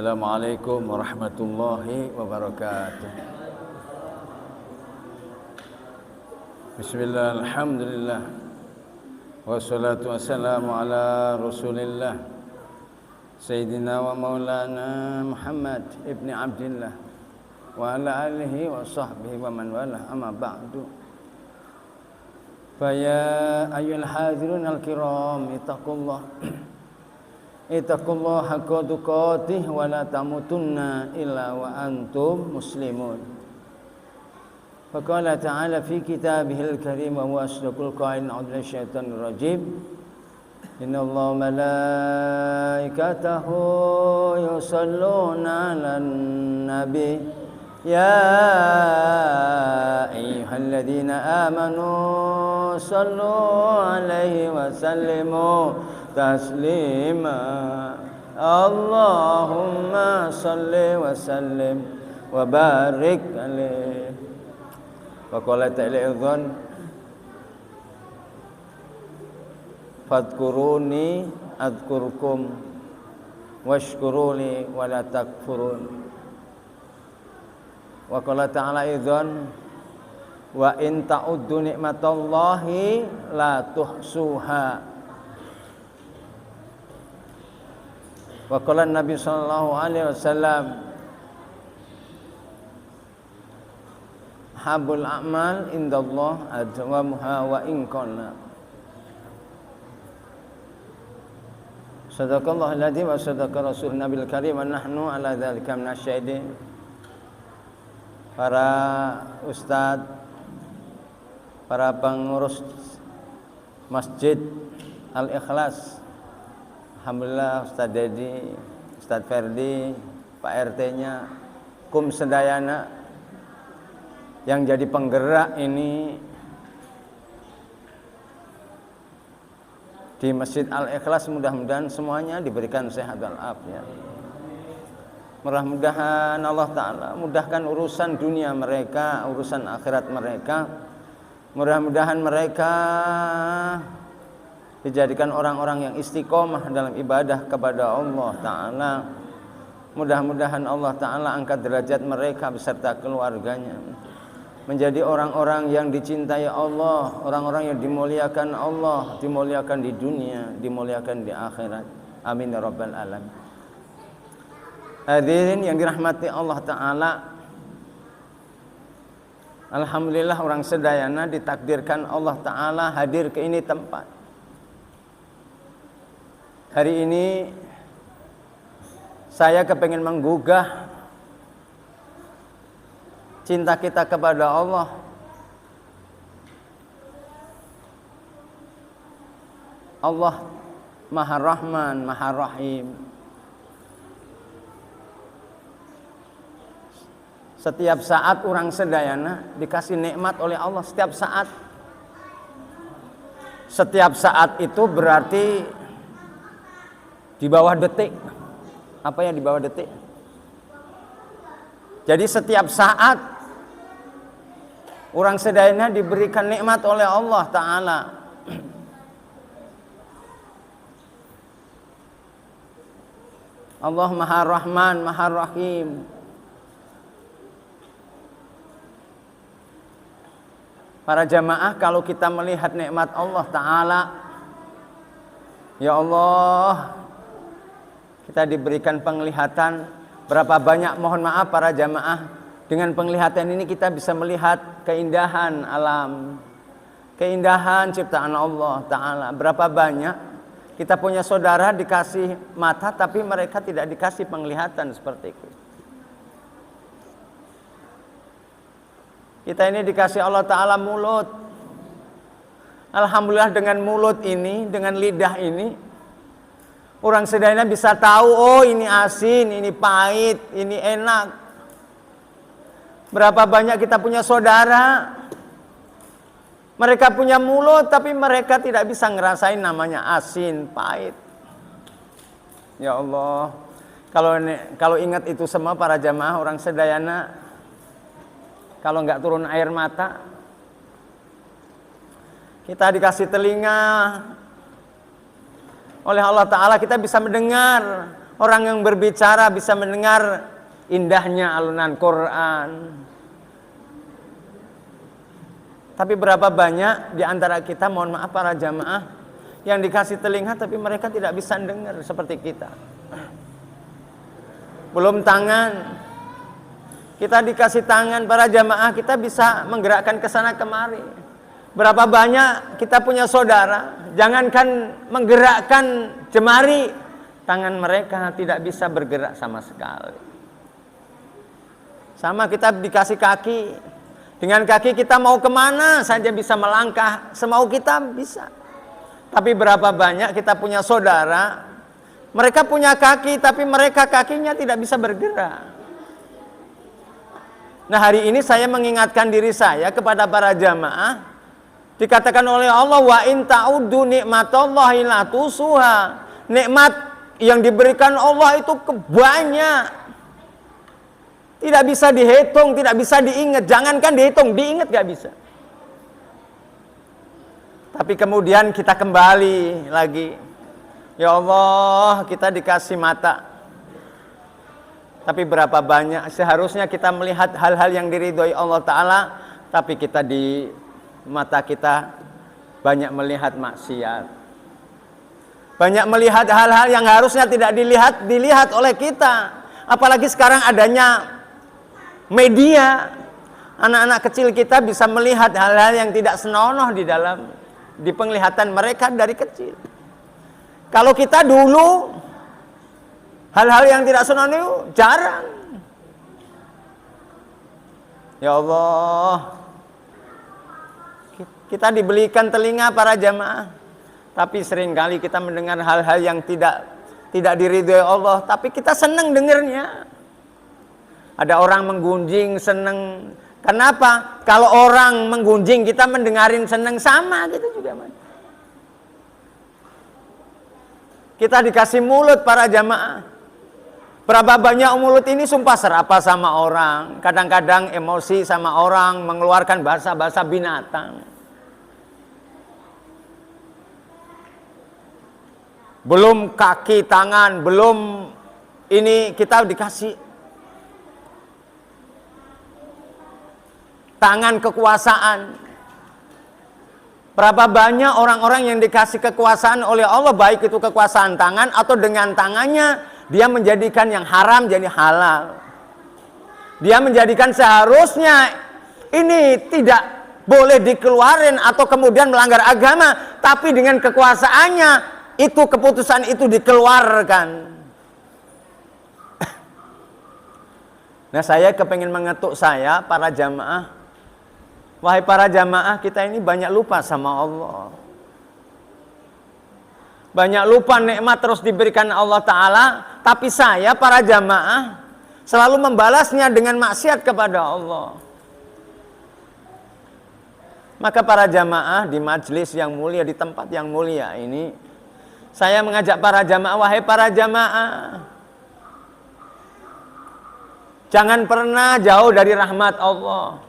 Assalamualaikum warahmatullahi wabarakatuh. Bismillah, alhamdulillah, wassalatu wassalamu ala rasulillah Sayyidina wa maulana Muhammad ibni Abdillah wa ala alihi wa sahbihi wa man wala, amma ba'du. Faya ayyul hadirun al-kiram, ittaqullah haqqa tuqatih wa la tamutunna illa wa antum muslimun. Faqala ta'ala fi kitabihil karim wa huwa asdaqul qailin a'udzu billahi syaitanir rajim. Innallaha wa malaikatahu yusholluna 'alan nabi ya ayyuhalladzina amanu shallu 'alaihi wa sallimu taslima. Allahumma salli wa sallim wa barik alaihi. Wa qala ta'ala idzan fadkuruni adkurkum washkuruli wa la takfurun. Wa qala ta'ala idzan wa in ta'uddu ni'matallahi la tuhsuha. Wa qala Nabi sallallahu alaihi wasallam habul a'mal indallah adwamuha wa in qalla. Sadaqallahu alladzi wa sadaqa rasulun nabil karim wa nahnu ala dzalika minasyahidin. Para ustadz, para pengurus Masjid Al-Ikhlas, alhamdulillah, Ustadz Dedi, Ustadz Ferdi, Pak RT-nya, Kum Sedayana yang jadi penggerak ini di Masjid Al-Ikhlas, mudah-mudahan semuanya diberikan sehat walafiat. Mudah-mudahan Allah Ta'ala mudahkan urusan dunia mereka, urusan akhirat mereka. Mudah-mudahan mereka dijadikan orang-orang yang istiqomah dalam ibadah kepada Allah Ta'ala. Mudah-mudahan Allah Ta'ala angkat derajat mereka beserta keluarganya menjadi orang-orang yang dicintai Allah, orang-orang yang dimuliakan Allah, dimuliakan di dunia, dimuliakan di akhirat. Amin ya rabbal alamin. Hadirin yang dirahmati Allah Ta'ala, alhamdulillah orang sedayana ditakdirkan Allah Ta'ala hadir ke ini tempat. Hari ini saya kepengen menggugah cinta kita kepada Allah. Allah Maha Rahman, Maha Rahim. Setiap saat orang sedayana dikasih nikmat oleh Allah, setiap saat. Setiap saat itu berarti di bawah detik. Apa yang di bawah detik? Jadi setiap saat orang sedayana diberikan nikmat oleh Allah Ta'ala. Allah Maha Rahman, Maha Rahim. Para jamaah, kalau kita melihat nikmat Allah Ta'ala, ya Allah, kita diberikan penglihatan. Berapa banyak, mohon maaf para jamaah, dengan penglihatan ini kita bisa melihat keindahan alam, keindahan ciptaan Allah Ta'ala. Berapa banyak kita punya saudara dikasih mata tapi mereka tidak dikasih penglihatan seperti itu. Kita ini dikasih Allah Ta'ala mulut. Alhamdulillah dengan mulut ini, dengan lidah ini, orang sedayana bisa tahu, oh ini asin, ini pahit, ini enak. Berapa banyak kita punya saudara, mereka punya mulut tapi mereka tidak bisa ngerasain namanya asin, pahit. Ya Allah, kalau ingat itu semua para jamaah orang sedayana, kalau nggak turun air mata, kita dikasih telinga oleh Allah Ta'ala, kita bisa mendengar Orang yang berbicara bisa mendengar indahnya alunan Quran. Tapi berapa banyak di antara kita, mohon maaf para jamaah, yang dikasih telinga tapi mereka tidak bisa dengar seperti kita. Belum tangan. Kita dikasih tangan para jamaah, kita bisa menggerakkan ke sana kemari. Berapa banyak kita punya saudara, jangankan menggerakkan jemari, tangan mereka tidak bisa bergerak sama sekali. Sama kita dikasih kaki. Dengan kaki kita mau kemana saja bisa melangkah, semau kita bisa. Tapi berapa banyak kita punya saudara, mereka punya kaki tapi mereka kakinya tidak bisa bergerak. Nah, hari ini saya mengingatkan diri saya kepada para jamaah. Dikatakan oleh Allah, wa in ta'uddu nikmatallahi la tusuha. Nikmat yang diberikan Allah itu banyak. Tidak bisa dihitung, tidak bisa diingat. Jangankan dihitung, diingat gak bisa. Tapi kemudian kita kembali lagi. Ya Allah, kita dikasih mata. Tapi berapa banyak seharusnya kita melihat hal-hal yang diridhoi Allah Ta'ala, tapi kita di mata kita banyak melihat maksiat. Banyak melihat hal-hal yang harusnya tidak dilihat oleh kita. Apalagi sekarang adanya media. Anak-anak kecil kita bisa melihat hal-hal yang tidak senonoh di penglihatan mereka dari kecil. Kalau kita dulu hal-hal yang tidak senonoh jarang. Ya Allah, kita dibelikan telinga para jamaah, tapi seringkali kita mendengar hal-hal yang tidak diridhoi Allah, tapi kita senang dengarnya. Ada orang menggunjing senang. Kenapa? Kalau orang menggunjing kita mendengarin senang sama gitu juga, Mas. Kita dikasih mulut para jamaah. Berapa banyak mulut ini sumpah serapa sama orang. Kadang-kadang emosi sama orang, mengeluarkan bahasa-bahasa binatang. Belum kaki, tangan, belum ini kita dikasih tangan kekuasaan. Berapa banyak orang-orang yang dikasih kekuasaan oleh Allah, baik itu kekuasaan tangan atau dengan tangannya dia menjadikan yang haram jadi halal. Dia menjadikan seharusnya ini tidak boleh dikeluarin atau kemudian melanggar agama, tapi dengan kekuasaannya itu keputusan itu dikeluarkan. Nah, saya kepengen mengetuk saya para jamaah. Wahai para jamaah, kita ini banyak lupa sama Allah. Banyak lupa nikmat terus diberikan Allah Ta'ala. Tapi saya para jamaah selalu membalasnya dengan maksiat kepada Allah. Maka para jamaah di majelis yang mulia, di tempat yang mulia ini, saya mengajak para jamaah, wahai para jamaah, jangan pernah jauh dari rahmat Allah.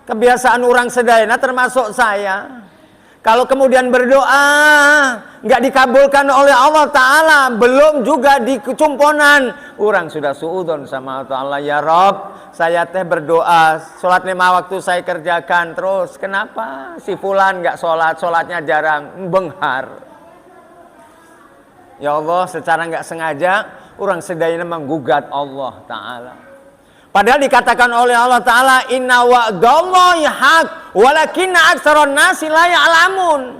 Kebiasaan orang sedayana termasuk saya. Kalau kemudian berdoa nggak dikabulkan oleh Allah Ta'ala, belum juga di kecumponan, orang sudah suudon sama Allah Ta'ala. Ya Rob, saya teh berdoa, sholat 5 waktu saya kerjakan, terus kenapa si fulan nggak sholat, sholatnya jarang, benghar. Ya Allah, secara nggak sengaja orang sedayana menggugat Allah Ta'ala. Padahal dikatakan oleh Allah Ta'ala, inna wa'dallahi haq walakinna aktsaron nasi la ya'lamun.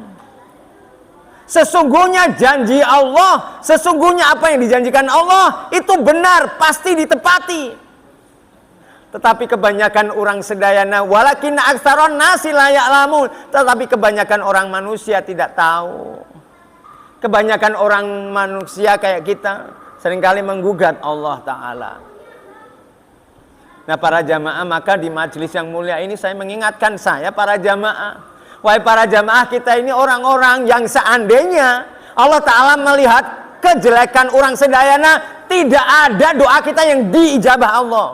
Sesungguhnya janji Allah, sesungguhnya apa yang dijanjikan Allah itu benar, pasti ditepati. Tetapi kebanyakan orang sedayana, walakinna aktsaron nasi la ya'lamun, tetapi kebanyakan orang manusia tidak tahu. Kebanyakan orang manusia kayak kita seringkali menggugat Allah Ta'ala. Nah, para jamaah, maka di majelis yang mulia ini saya mengingatkan saya para jamaah, wahai para jamaah, kita ini orang-orang yang seandainya Allah Ta'ala melihat kejelekan orang sedayana, tidak ada doa kita yang diijabah Allah.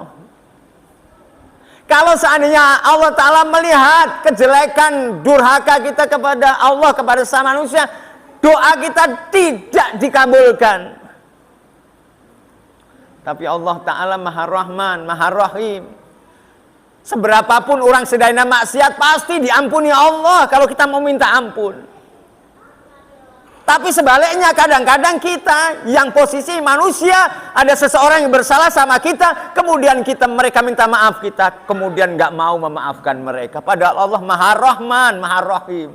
Kalau seandainya Allah Ta'ala melihat kejelekan durhaka kita kepada Allah, kepada sama manusia, doa kita tidak dikabulkan. Tapi Allah Ta'ala Maha Rahman, Maha Rahim. Seberapapun orang sedaya maksiat pasti diampuni Allah kalau kita mau minta ampun. Tapi sebaliknya kadang-kadang kita yang posisi manusia, ada seseorang yang bersalah sama kita, kemudian mereka minta maaf, kita kemudian nggak mau memaafkan mereka. Padahal Allah Maha Rahman, Maha Rahim.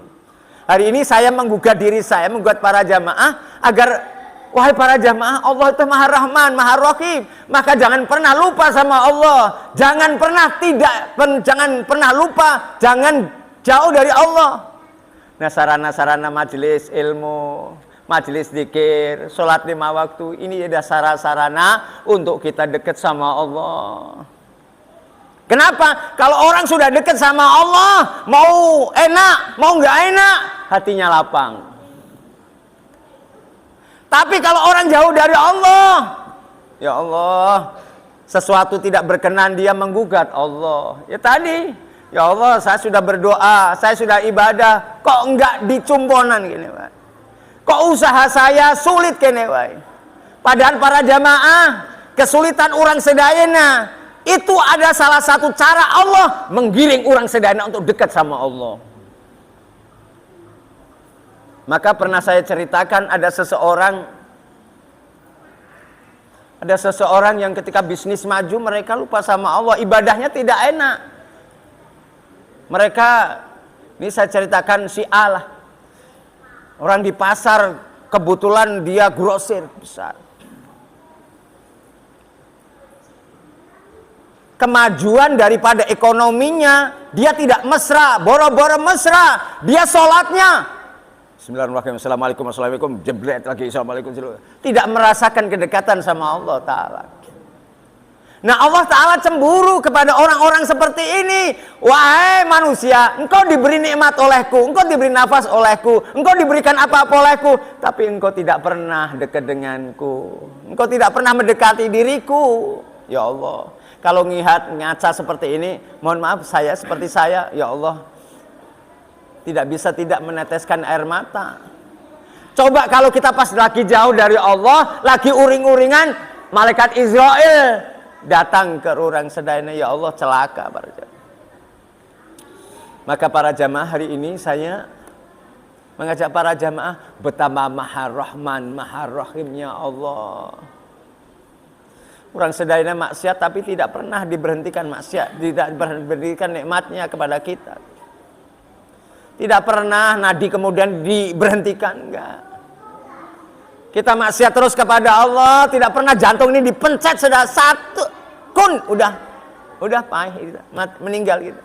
Hari ini saya menggugat diri saya, menggugat para jamaah agar, wahai para jamaah, Allah itu Maha Rahman, Maha Rahim. Maka jangan pernah lupa sama Allah. Jangan pernah lupa, jangan jauh dari Allah. Nah, sarana-sarana majelis ilmu, majelis zikir, sholat 5 waktu, ini ada sarana untuk kita dekat sama Allah. Kenapa? Kalau orang sudah dekat sama Allah, mau enak, mau nggak enak, hatinya lapang. Tapi kalau orang jauh dari Allah, ya Allah, sesuatu tidak berkenan dia menggugat Allah. Ya tadi, ya Allah, saya sudah berdoa, saya sudah ibadah, kok enggak dicumponan gini, Pak? Kok usaha saya sulit gini, Pak? Padahal para jamaah, kesulitan orang sedayana itu ada salah satu cara Allah menggiring orang sedayana untuk dekat sama Allah. Maka pernah saya ceritakan ada seseorang yang ketika bisnis maju mereka lupa sama Allah, ibadahnya tidak enak. Mereka, ini saya ceritakan si A lah. Orang di pasar, kebetulan dia grosir besar. Kemajuan daripada ekonominya, dia tidak mesra, boro-boro mesra. Dia sholatnya, Bismillahirrahmanirrahim, Assalamualaikum, jebret lagi, Assalamualaikum. Tidak merasakan kedekatan sama Allah Ta'ala. Nah, Allah Ta'ala cemburu kepada orang-orang seperti ini. Wahai manusia, engkau diberi nikmat olehku, engkau diberi nafas olehku, engkau diberikan apa-apa olehku, tapi engkau tidak pernah dekat denganku, engkau tidak pernah mendekati diriku. Ya Allah, kalau ngaca seperti ini, mohon maaf, saya seperti saya, ya Allah, tidak bisa tidak meneteskan air mata. Coba kalau kita pas lagi jauh dari Allah, lagi uring-uringan, malaikat Israel datang ke orang sedayana, ya Allah, celaka para jamaah. Maka para jamaah, hari ini saya mengajak para jamaah betapa Maha Rahman, Maha Rahimnya Allah. Orang sedayana maksiat tapi tidak pernah diberhentikan maksiat, tidak diberhentikan nikmatnya kepada kita. Tidak pernah nadi kemudian diberhentikan, enggak. Kita maksiat terus kepada Allah, tidak pernah jantung ini dipencet sudah satu kun, udah pahit, meninggal gitu.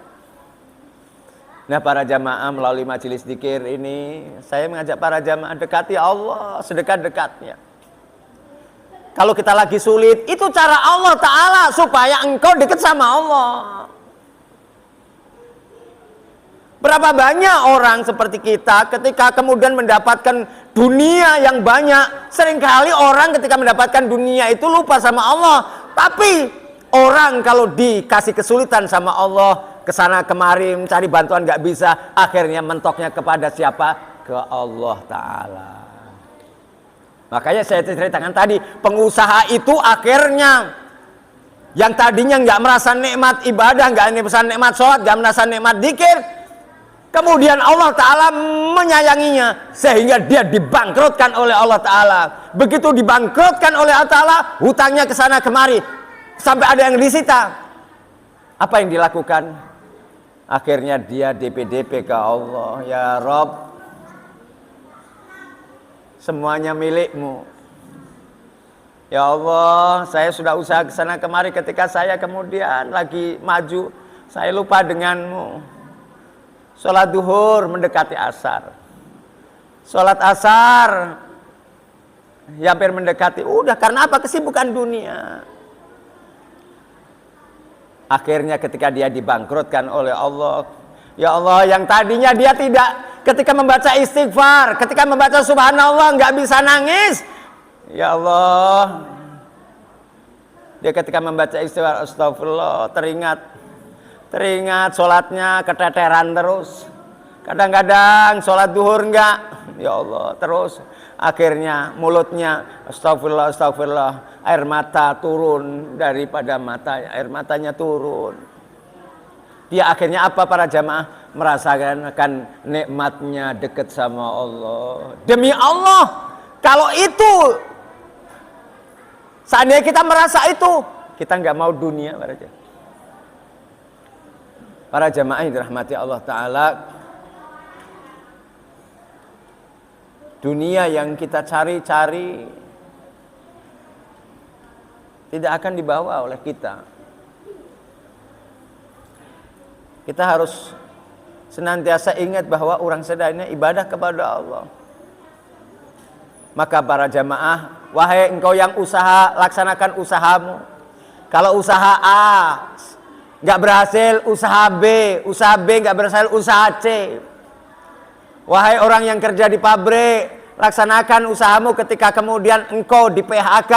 Nah, para jamaah melalui majelis zikir ini, saya mengajak para jamaah dekati Allah sedekat-dekatnya. Kalau kita lagi sulit, itu cara Allah Ta'ala supaya engkau dekat sama Allah. Berapa banyak orang seperti kita ketika kemudian mendapatkan dunia yang banyak. Seringkali orang ketika mendapatkan dunia itu lupa sama Allah. Tapi orang kalau dikasih kesulitan sama Allah, kesana kemari mencari bantuan gak bisa, akhirnya mentoknya kepada siapa? Ke Allah Ta'ala. Makanya saya ceritakan tadi, pengusaha itu akhirnya yang tadinya gak merasa nikmat ibadah, gak merasa nikmat sholat, gak merasa nikmat dzikir, kemudian Allah Ta'ala menyayanginya sehingga dia dibangkrutkan oleh Allah Ta'ala. Begitu dibangkrutkan oleh Allah Ta'ala, hutangnya kesana kemari sampai ada yang disita. Apa yang dilakukan? Akhirnya dia DP-DP ke Allah. Ya Rob, semuanya milikmu. Ya Allah, saya sudah usaha kesana kemari, ketika saya kemudian lagi maju, saya lupa denganmu. Sholat duhur mendekati asar, sholat asar ya hampir mendekati, udah karena apa? Kesibukan dunia. Akhirnya ketika dia dibangkrutkan oleh Allah, ya Allah, yang tadinya dia tidak, ketika membaca istighfar, ketika membaca subhanallah nggak bisa nangis, ya Allah, dia ketika membaca istighfar astagfirullah teringat sholatnya keteteran terus. Kadang-kadang sholat duhur enggak, ya Allah, terus Akhirnya mulutnya astagfirullah, astagfirullah. Air mata turun daripada matanya, air matanya turun. Dia akhirnya apa para jamaah? Merasakan nikmatnya dekat sama Allah. Demi Allah, kalau itu seandainya kita merasa itu, kita nggak mau dunia para jamaah. Para jamaah yang dirahmati Allah Ta'ala, dunia yang kita cari-cari tidak akan dibawa oleh kita. Kita harus senantiasa ingat bahwa orang sedaya ibadah kepada Allah. Maka para jamaah, wahai engkau yang usaha, laksanakan usahamu. Kalau usaha A nggak berhasil, usaha B nggak berhasil, usaha C. Wahai orang yang kerja di pabrik, laksanakan usahamu. Ketika kemudian engkau di PHK,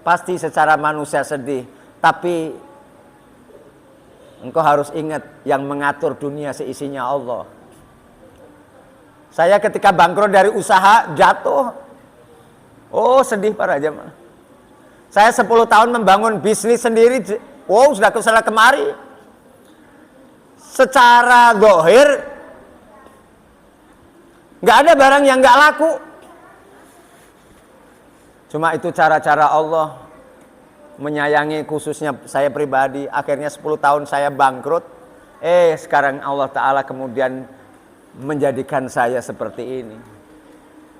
pasti secara manusia sedih, tapi engkau harus ingat yang mengatur dunia seisinya Allah. Saya ketika bangkrut dari usaha, jatuh. Oh, sedih para jemaah. Saya 10 tahun membangun bisnis sendiri. Oh, sudah kesana kemari. Secara zahir nggak ada barang yang nggak laku. Cuma itu cara-cara Allah menyayangi khususnya saya pribadi. Akhirnya 10 tahun saya bangkrut. Sekarang Allah Ta'ala kemudian menjadikan saya seperti ini.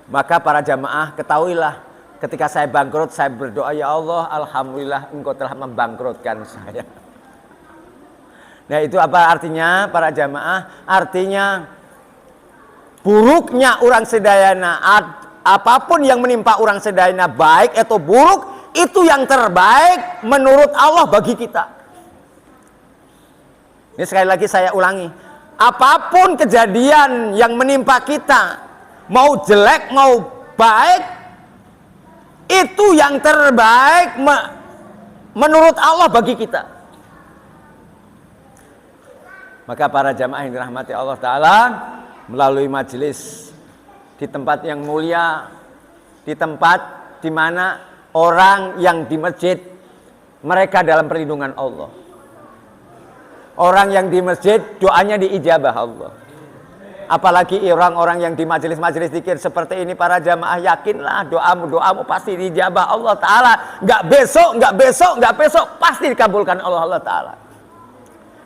Maka para jamaah ketahuilah, ketika saya bangkrut saya berdoa, ya Allah, alhamdulillah engkau telah membangkrutkan saya. Nah itu apa artinya para jamaah? Artinya buruknya orang sedayana, apapun yang menimpa orang sedayana, baik atau buruk, itu yang terbaik menurut Allah bagi kita. Ini sekali lagi saya ulangi, apapun kejadian yang menimpa kita, mau jelek mau baik, itu yang terbaik menurut Allah bagi kita. Maka para jamaah yang dirahmati Allah Ta'ala, melalui majelis di tempat yang mulia, di tempat di mana orang yang di masjid, mereka dalam perlindungan Allah. Orang yang di masjid, doanya diijabah Allah. Apalagi orang-orang yang di majelis-majelis zikir seperti ini, para jamaah yakinlah doamu pasti diijabah Allah Ta'ala. Nggak besok, pasti dikabulkan Allah Ta'ala.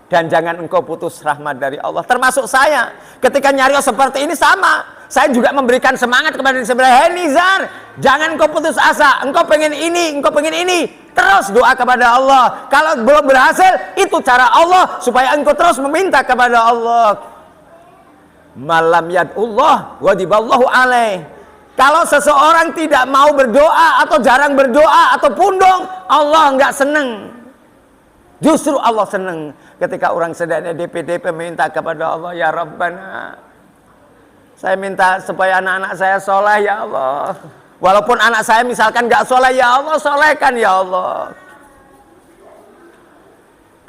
Dan jangan engkau putus rahmat dari Allah. Termasuk saya, ketika nyarios seperti ini sama. Saya juga memberikan semangat kepada di sebelah. Hei Nizar, jangan engkau putus asa. Engkau pengen ini. Terus doa kepada Allah. Kalau belum berhasil, itu cara Allah supaya engkau terus meminta kepada Allah. Malam yad'ullah wadiballahu alaih. Kalau seseorang tidak mau berdoa atau jarang berdoa atau pundung, Allah enggak senang. Justru Allah senang ketika orang sedang DP minta kepada Allah, ya Rabbana, saya minta supaya anak-anak saya soleh ya Allah. Walaupun anak saya misalkan gak soleh, ya Allah solehkan ya Allah.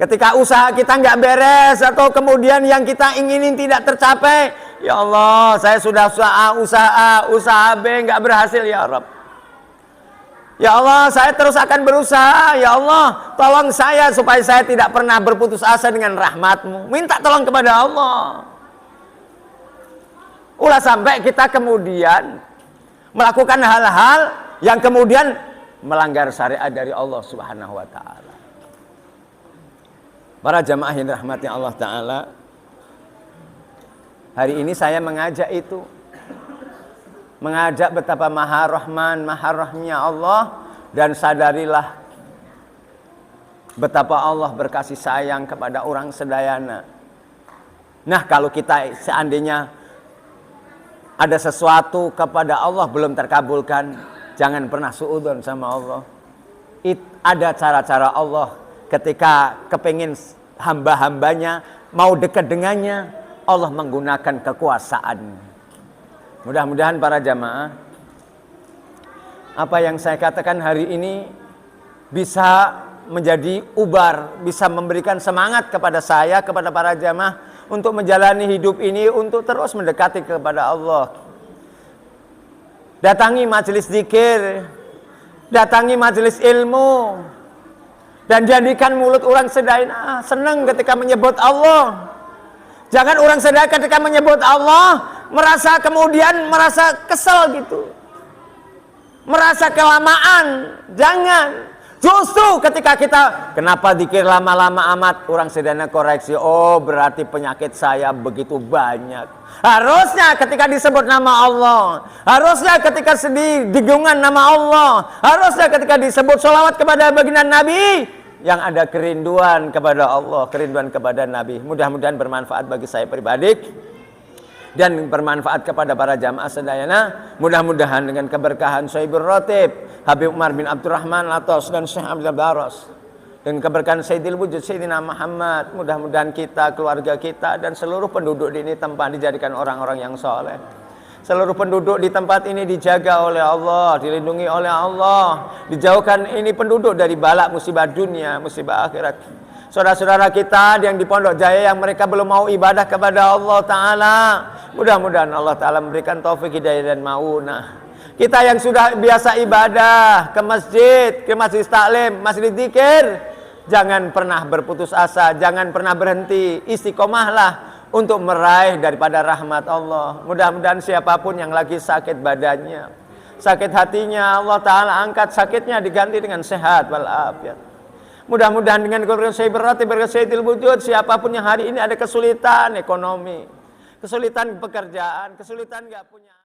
Ketika usaha kita gak beres atau kemudian yang kita inginin tidak tercapai, ya Allah saya sudah usaha B gak berhasil ya Rabb. Ya Allah, saya terus akan berusaha. Ya Allah, tolong saya supaya saya tidak pernah berputus asa dengan rahmat-Mu. Minta tolong kepada Allah. Ulah sampai kita kemudian melakukan hal-hal yang kemudian melanggar syariat dari Allah Subhanahu wa Ta'ala. Para jamaah yang dirahmati Allah Ta'ala, hari ini saya mengajak itu. Mengajak betapa maha rahman, maha rahimnya Allah. Dan sadarilah betapa Allah berkasih sayang kepada orang sedayana. Nah kalau kita seandainya ada sesuatu kepada Allah belum terkabulkan, jangan pernah suudzon sama Allah. Ada cara-cara Allah ketika kepingin hamba-hambanya mau dekat dengannya, Allah menggunakan kekuasaan. Mudah-mudahan para jamaah, apa yang saya katakan hari ini bisa menjadi ubar, bisa memberikan semangat kepada saya, kepada para jamaah untuk menjalani hidup ini untuk terus mendekati kepada Allah. Datangi majelis zikir, datangi majelis ilmu, dan jadikan mulut orang sedaya senang ketika menyebut Allah. Jangan orang sedaya ketika menyebut Allah merasa kemudian merasa kesel gitu, merasa kelamaan. Jangan. Justru ketika kita, kenapa zikir lama-lama amat, orang sedana koreksi, oh berarti penyakit saya begitu banyak. Harusnya ketika disebut nama Allah, harusnya ketika sedih digungan nama Allah, harusnya ketika disebut sholawat kepada baginda Nabi, yang ada kerinduan kepada Allah, kerinduan kepada Nabi. Mudah-mudahan bermanfaat bagi saya pribadi dan bermanfaat kepada para jamaah sedayana. Mudah-mudahan dengan keberkahan Syaibur Rotib Habib Umar bin Abdurrahman Latos dan Syekh Abdul Baros, dan keberkahan Sayyidil Wujud Sayyidina Muhammad, mudah-mudahan kita, keluarga kita, dan seluruh penduduk di ini tempat dijadikan orang-orang yang soleh. Seluruh penduduk di tempat ini dijaga oleh Allah, dilindungi oleh Allah, dijauhkan ini penduduk dari balak musibah dunia, musibah akhirat. Saudara-saudara kita yang di Pondok Jaya yang mereka belum mau ibadah kepada Allah Ta'ala, mudah-mudahan Allah Ta'ala memberikan taufik hidayah dan maunah. Kita yang sudah biasa ibadah ke masjid, ke masjid taklim, masjid zikir, jangan pernah berputus asa, jangan pernah berhenti, istiqomahlah untuk meraih daripada rahmat Allah. Mudah-mudahan siapapun yang lagi sakit badannya, sakit hatinya, Allah Ta'ala angkat sakitnya, diganti dengan sehat walafiat. Mudah-mudahan dengan keluarga saya berarti berkesaidil wujud, siapapun yang hari ini ada kesulitan ekonomi, kesulitan pekerjaan, kesulitan gak punya